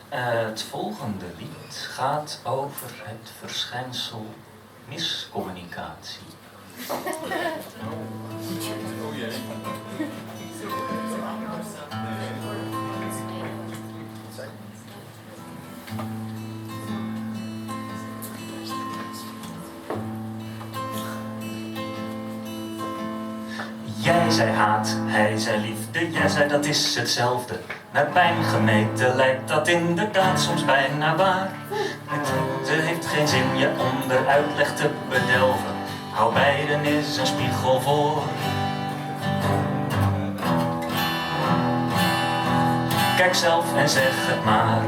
Het volgende lied gaat over het verschijnsel miscommunicatie. Jij zei haat, hij zei liefde, jij zei dat is hetzelfde. Met pijn gemeten lijkt dat inderdaad soms bijna waar. Het heeft geen zin je onder uitleg te bedelven. Hou beiden is een spiegel voor. Kijk zelf en zeg het maar.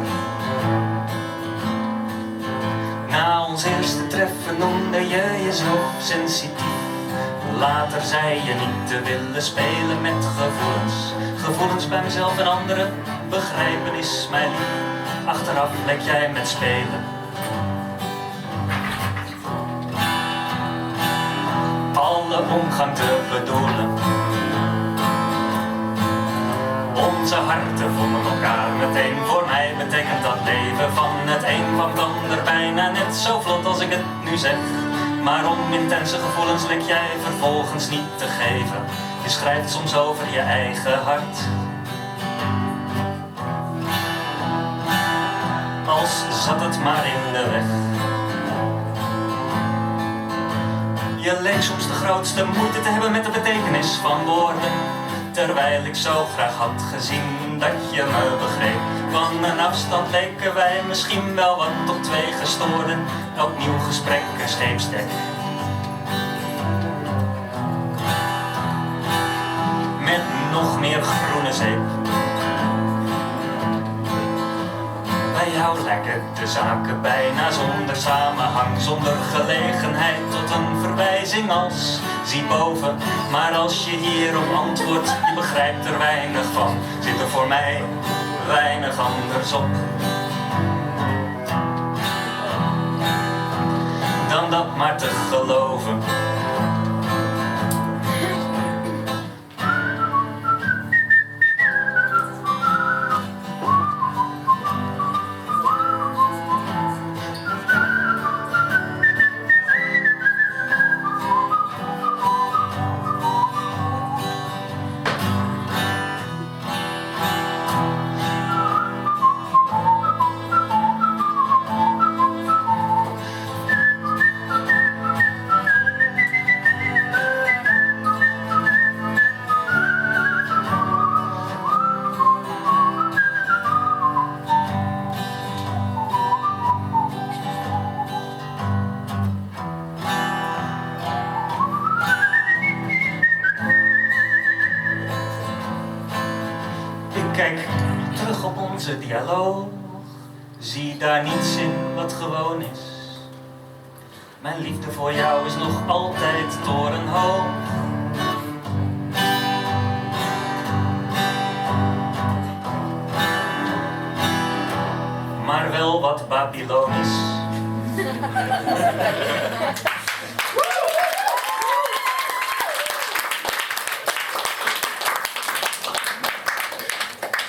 Na ons eerste treffen noemde je jezelf sensitief. Later zei je niet te willen spelen met gevoelens. Gevoelens bij mezelf en anderen begrijpen is mij lief. Achteraf lek jij met spelen. Alle omgang te bedoelen. Onze harten vonden elkaar meteen. Voor mij betekent dat leven van het een van het ander bijna net zo vlot als ik het nu zeg. Maar om intense gevoelens lek jij vervolgens niet te geven. Je schrijft soms over je eigen hart. Als zat het maar in de weg. Je leek soms de grootste moeite te hebben met de betekenis van woorden. Terwijl ik zo graag had gezien dat je me begreep. Van een afstand leken wij misschien wel wat tot twee gestoorden. Elk nieuw gesprek een scheepsdek. Met nog meer groene zeep. Bij jou lijken de zaken bijna zonder samenhang. Zonder gelegenheid tot een verwijzing als zie boven. Maar als je hierop antwoordt, je begrijpt er weinig van. Zit er voor mij weinig anders op dan dat maar te geloven. Kijk terug op onze dialoog. Zie daar niets in wat gewoon is. Mijn liefde voor jou is nog altijd torenhoog. Maar wel wat Babylonisch.